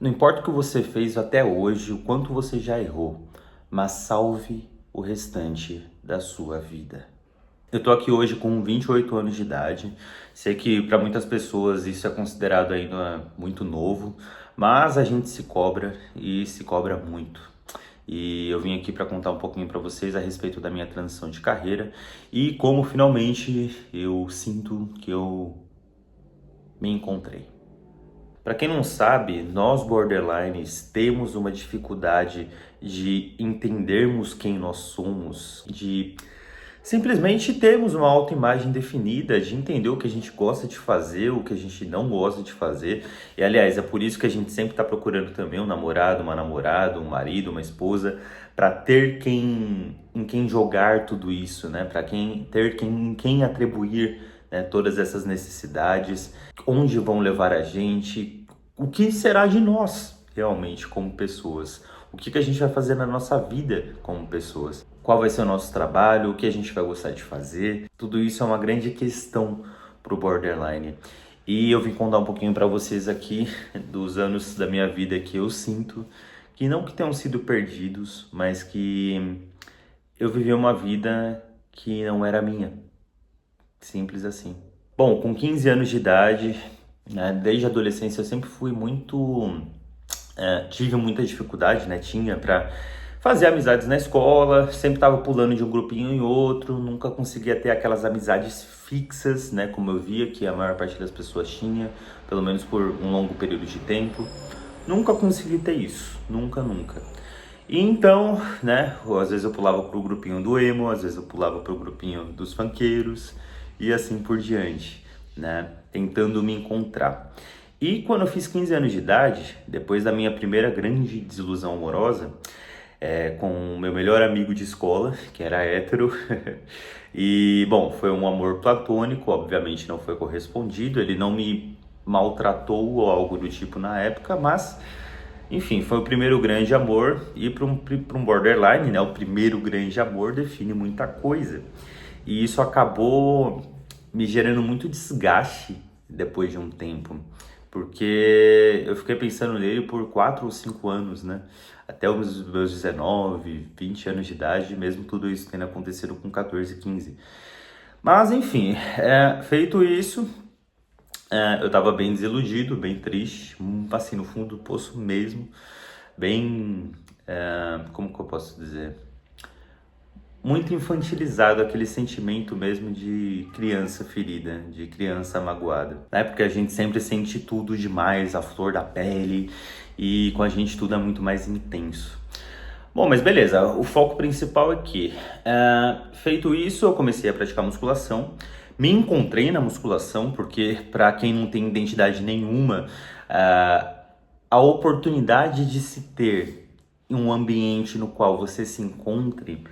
Não importa o que você fez até hoje, o quanto você já errou, mas salve o restante da sua vida. Eu tô aqui hoje com 28 anos de idade. Sei que para muitas pessoas isso é considerado ainda muito novo, mas a gente se cobra e se cobra muito. E eu vim aqui para contar um pouquinho para vocês a respeito da minha transição de carreira e como finalmente eu sinto que eu me encontrei. Para quem não sabe, nós borderlines temos uma dificuldade de entendermos quem nós somos, de simplesmente termos uma autoimagem definida, de entender o que a gente gosta de fazer, o que a gente não gosta de fazer. E aliás, é por isso que a gente sempre está procurando também um namorado, uma namorada, um marido, uma esposa, para ter em quem jogar tudo isso, né? Para em quem atribuir, né, todas essas necessidades, onde vão levar a gente, o que será de nós realmente como pessoas, o que a gente vai fazer na nossa vida como pessoas, qual vai ser o nosso trabalho, o que a gente vai gostar de fazer. Tudo isso é uma grande questão para o borderline. E eu vim contar um pouquinho para vocês aqui dos anos da minha vida que eu sinto que não que tenham sido perdidos, mas que eu vivi uma vida que não era minha. Simples assim. Bom, com 15 anos de idade, né, desde a adolescência eu sempre fui tive muita dificuldade, né, tinha para fazer amizades na escola, sempre tava pulando de um grupinho em outro, nunca conseguia ter aquelas amizades fixas, né, como eu via que a maior parte das pessoas tinha, pelo menos por um longo período de tempo. Nunca consegui ter isso, nunca. E então, né, às vezes eu pulava pro grupinho do emo, às vezes eu pulava pro grupinho dos funkeiros e assim por diante, né, tentando me encontrar. E quando eu fiz 15 anos de idade, depois da minha primeira grande desilusão amorosa, com o meu melhor amigo de escola, que era hétero, e bom, foi um amor platônico, obviamente não foi correspondido, ele não me maltratou ou algo do tipo na época, mas enfim, foi o primeiro grande amor e para um borderline, né, o primeiro grande amor define muita coisa. E isso acabou me gerando muito desgaste depois de um tempo, porque eu fiquei pensando nele por 4 ou 5 anos, né? Até os meus 19, 20 anos de idade, mesmo tudo isso tendo acontecido com 14, 15. Mas enfim, feito isso, eu tava bem desiludido, bem triste, assim no fundo do poço mesmo, bem, como que eu posso dizer? Muito infantilizado, aquele sentimento mesmo de criança ferida, de criança magoada, né? Porque a gente sempre sente tudo demais, a flor da pele, e com a gente tudo é muito mais intenso. Bom, mas beleza, o foco principal é que, feito isso, eu comecei a praticar musculação, me encontrei na musculação, porque para quem não tem identidade nenhuma, a oportunidade de se ter um ambiente no qual você se encontre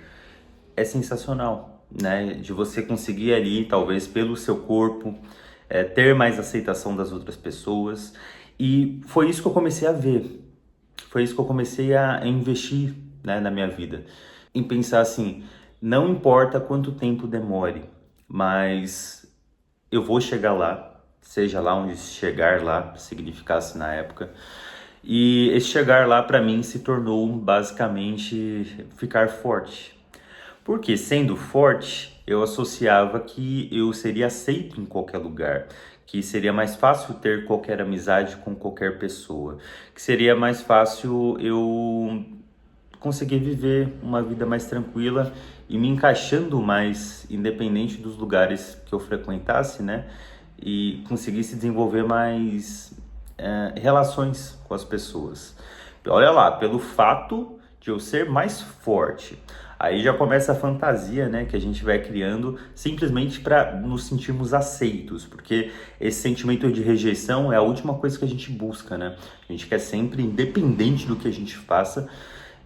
é sensacional, né? De você conseguir ali, talvez pelo seu corpo, ter mais aceitação das outras pessoas. E foi isso que eu comecei a ver. Foi isso que eu comecei a investir, né, na minha vida. Em pensar assim, não importa quanto tempo demore, mas eu vou chegar lá, seja lá onde chegar lá significasse na época. E esse chegar lá para mim se tornou basicamente ficar forte. Porque sendo forte, eu associava que eu seria aceito em qualquer lugar, que seria mais fácil ter qualquer amizade com qualquer pessoa, que seria mais fácil eu conseguir viver uma vida mais tranquila e me encaixando mais, independente dos lugares que eu frequentasse, né? E conseguisse desenvolver mais relações com as pessoas. Olha lá, pelo fato de eu ser mais forte. Aí já começa a fantasia, né, que a gente vai criando simplesmente para nos sentirmos aceitos, porque esse sentimento de rejeição é a última coisa que a gente busca, né? A gente quer sempre, independente do que a gente faça,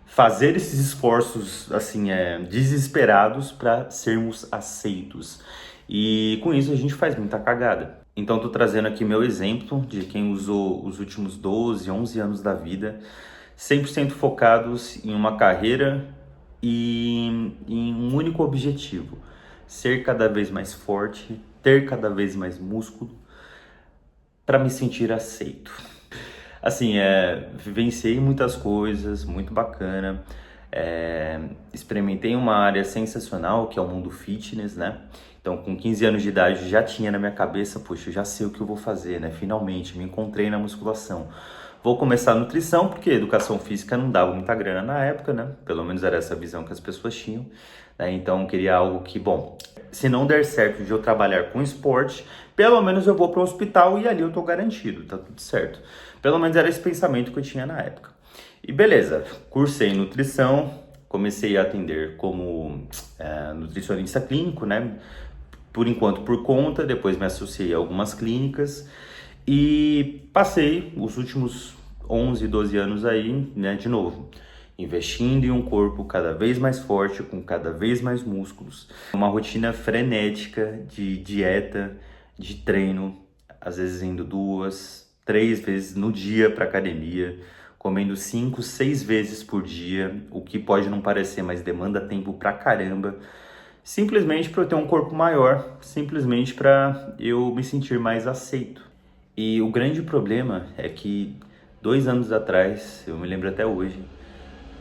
fazer esses esforços assim desesperados para sermos aceitos. E com isso a gente faz muita cagada. Então tô trazendo aqui meu exemplo de quem usou os últimos 12, 11 anos da vida 100% focados em uma carreira e em um único objetivo: ser cada vez mais forte, ter cada vez mais músculo para me sentir aceito. Assim, vivenciei muitas coisas, muito bacana. Experimentei uma área sensacional, que é o mundo fitness, né? Então, com 15 anos de idade, já tinha na minha cabeça, poxa, eu já sei o que eu vou fazer, né? Finalmente, me encontrei na musculação. Vou começar a nutrição, porque educação física não dava muita grana na época, né? Pelo menos era essa visão que as pessoas tinham, né? Então, eu queria algo que, bom, se não der certo de eu trabalhar com esporte, pelo menos eu vou para o hospital e ali eu tô garantido, tá tudo certo. Pelo menos era esse pensamento que eu tinha na época. E beleza, cursei nutrição, comecei a atender como nutricionista clínico, né? Por enquanto por conta, depois me associei a algumas clínicas e passei os últimos 11, 12 anos aí, né, de novo, investindo em um corpo cada vez mais forte, com cada vez mais músculos. Uma rotina frenética de dieta, de treino, às vezes indo 2, 3 vezes no dia para academia, comendo 5, 6 vezes por dia, o que pode não parecer, mas demanda tempo pra caramba. Simplesmente para eu ter um corpo maior, simplesmente para eu me sentir mais aceito. E o grande problema é que 2 anos atrás, eu me lembro até hoje,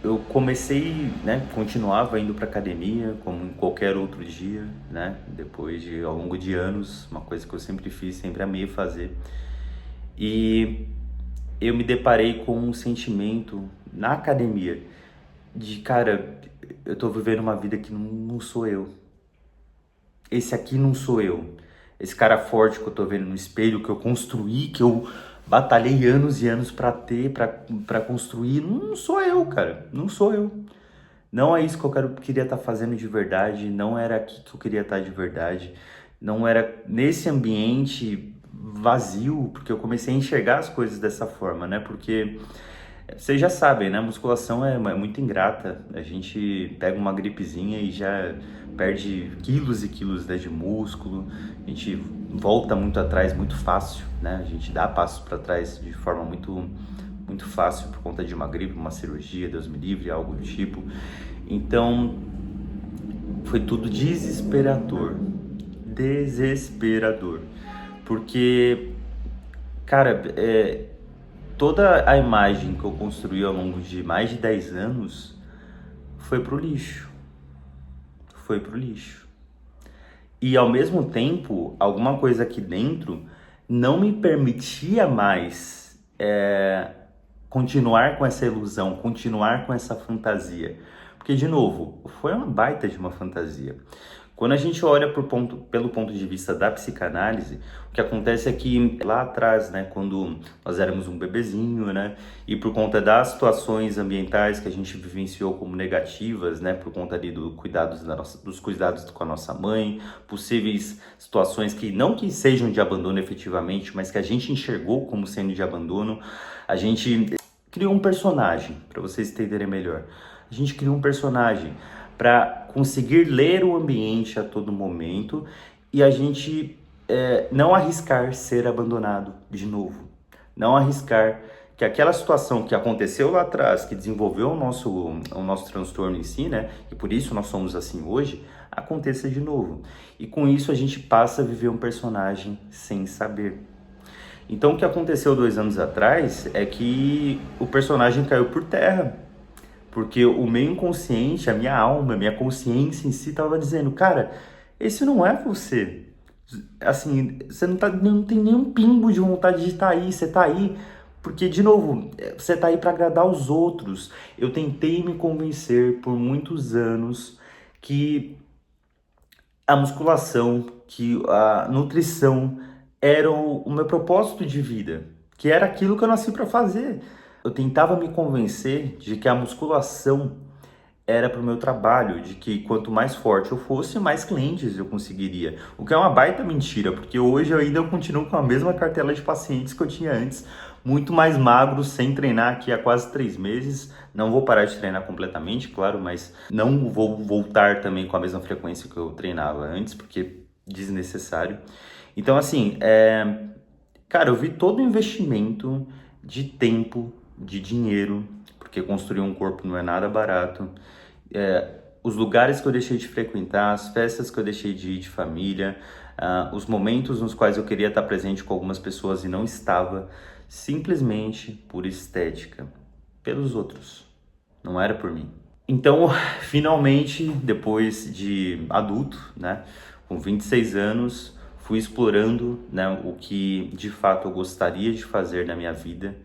eu comecei, né, continuava indo para academia como em qualquer outro dia, né, depois de ao longo de anos, uma coisa que eu sempre fiz, sempre amei fazer. E eu me deparei com um sentimento na academia de, cara, eu tô vivendo uma vida que não sou eu. Esse aqui não sou eu. Esse cara forte que eu tô vendo no espelho, que eu construí, que eu batalhei anos e anos pra ter, pra construir, não sou eu, cara. Não sou eu. Não é isso que queria estar fazendo de verdade, não era aqui que eu queria estar de verdade, não era nesse ambiente vazio, porque eu comecei a enxergar as coisas dessa forma, né? Porque vocês já sabem, né? A musculação é muito ingrata. A gente pega uma gripezinha e já perde quilos e quilos, né, de músculo. A gente volta muito atrás muito fácil, né? A gente dá passos para trás de forma muito fácil por conta de uma gripe, uma cirurgia, Deus me livre, algo do tipo. Então, foi tudo desesperador. Desesperador. Porque, cara, toda a imagem que eu construí ao longo de mais de 10 anos foi pro lixo. Foi pro lixo. E ao mesmo tempo, alguma coisa aqui dentro não me permitia mais continuar com essa ilusão, continuar com essa fantasia. Porque, de novo, foi uma baita de uma fantasia. Quando a gente olha pelo ponto de vista da psicanálise, o que acontece é que lá atrás, né, quando nós éramos um bebezinho, né, e por conta das situações ambientais que a gente vivenciou como negativas, né, por conta ali dos cuidados com a nossa mãe, possíveis situações que não que sejam de abandono efetivamente, mas que a gente enxergou como sendo de abandono, a gente criou um personagem, para vocês entenderem melhor. A gente criou um personagem para conseguir ler o ambiente a todo momento e a gente não arriscar ser abandonado de novo. Não arriscar que aquela situação que aconteceu lá atrás, que desenvolveu o nosso transtorno em si, né? E por isso nós somos assim hoje, aconteça de novo. E com isso a gente passa a viver um personagem sem saber. Então o que aconteceu 2 anos atrás é que o personagem caiu por terra. Porque o meu inconsciente, a minha alma, a minha consciência em si estava dizendo, cara, esse não é você. Assim, você não tem nenhum pingo de vontade de estar aí, você tá aí. Porque, de novo, você tá aí para agradar os outros. Eu tentei me convencer por muitos anos que a musculação, que a nutrição era o meu propósito de vida. Que era aquilo que eu nasci para fazer. Eu tentava me convencer de que a musculação era para o meu trabalho, de que quanto mais forte eu fosse, mais clientes eu conseguiria. O que é uma baita mentira, porque hoje eu ainda continuo com a mesma cartela de pacientes que eu tinha antes, muito mais magro, sem treinar aqui há quase 3 meses. Não vou parar de treinar completamente, claro, mas não vou voltar também com a mesma frequência que eu treinava antes, porque é desnecessário. Então, assim, cara, eu vi todo o investimento de tempo, de dinheiro, porque construir um corpo não é nada barato. Os lugares que eu deixei de frequentar, as festas que eu deixei de ir de família, os momentos nos quais eu queria estar presente com algumas pessoas e não estava. simplesmente por estética, pelos outros, não era por mim. Então, finalmente, depois de adulto, né, com 26 anos, fui explorando, né, o que de fato eu gostaria de fazer na minha vida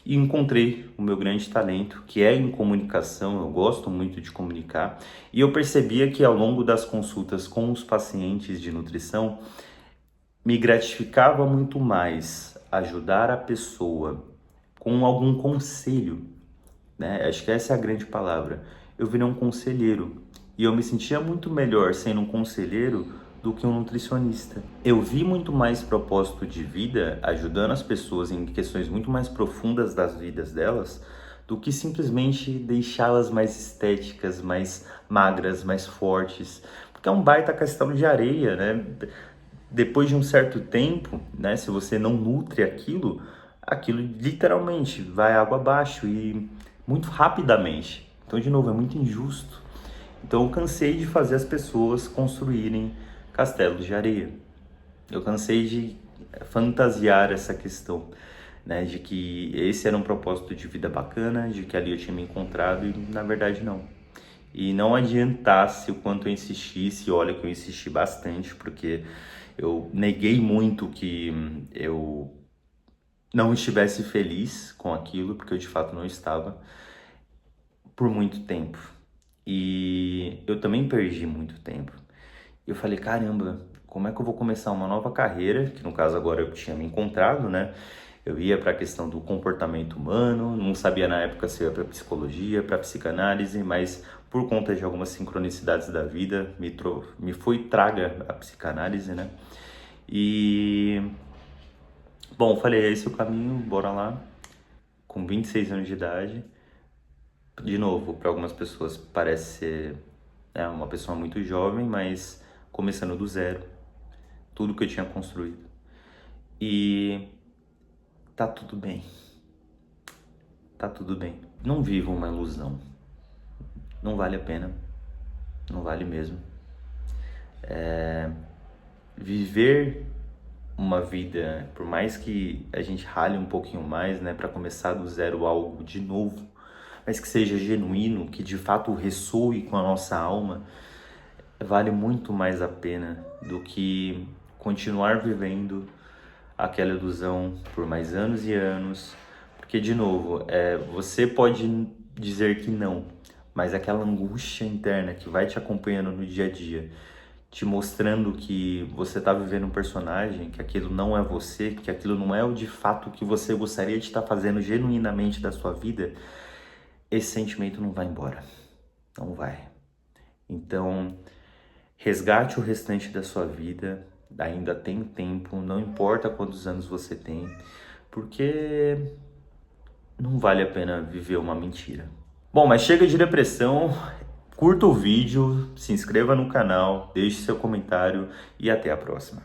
e encontrei o meu grande talento, que é em comunicação. Eu gosto muito de comunicar e eu percebia que ao longo das consultas com os pacientes de nutrição, me gratificava muito mais ajudar a pessoa com algum conselho, né? Acho que essa é a grande palavra. Eu virei um conselheiro e eu me sentia muito melhor sendo um conselheiro do que um nutricionista. Eu vi muito mais propósito de vida ajudando as pessoas em questões muito mais profundas das vidas delas do que simplesmente deixá-las mais estéticas, mais magras, mais fortes. Porque é um baita castelo de areia, né? Depois de um certo tempo, né, se você não nutre aquilo, aquilo literalmente vai água abaixo e muito rapidamente. Então, de novo, é muito injusto. Então, eu cansei de fazer as pessoas construírem castelos de areia. Eu cansei de fantasiar essa questão, né, de que esse era um propósito de vida bacana, de que ali eu tinha me encontrado e na verdade não. E não adiantasse o quanto eu insistisse, olha que eu insisti bastante, porque eu neguei muito que eu não estivesse feliz com aquilo, porque eu de fato não estava, por muito tempo. E eu também perdi muito tempo. Eu falei, caramba, como é que eu vou começar uma nova carreira? Que no caso agora eu tinha me encontrado, né? Eu ia para a questão do comportamento humano, não sabia na época se eu ia para psicologia, para psicanálise, mas por conta de algumas sincronicidades da vida, me foi traga a psicanálise, né? E, bom, falei, é esse o caminho, bora lá. Com 26 anos de idade, de novo, para algumas pessoas parece ser uma pessoa muito jovem, mas começando do zero, tudo que eu tinha construído. E tá tudo bem. Tá tudo bem. Não viva uma ilusão. Não vale a pena. Não vale mesmo. Viver uma vida, por mais que a gente rale um pouquinho mais, né, para começar do zero algo de novo, mas que seja genuíno, que de fato ressoe com a nossa alma, vale muito mais a pena do que continuar vivendo aquela ilusão por mais anos e anos, porque de novo, você pode dizer que não, mas aquela angústia interna que vai te acompanhando no dia a dia, te mostrando que você está vivendo um personagem, que aquilo não é você, que aquilo não é o de fato que você gostaria de estar fazendo genuinamente da sua vida, esse sentimento não vai embora, não vai. Então, resgate o restante da sua vida, ainda tem tempo, não importa quantos anos você tem, porque não vale a pena viver uma mentira. Bom, mas chega de depressão, curta o vídeo, se inscreva no canal, deixe seu comentário e até a próxima.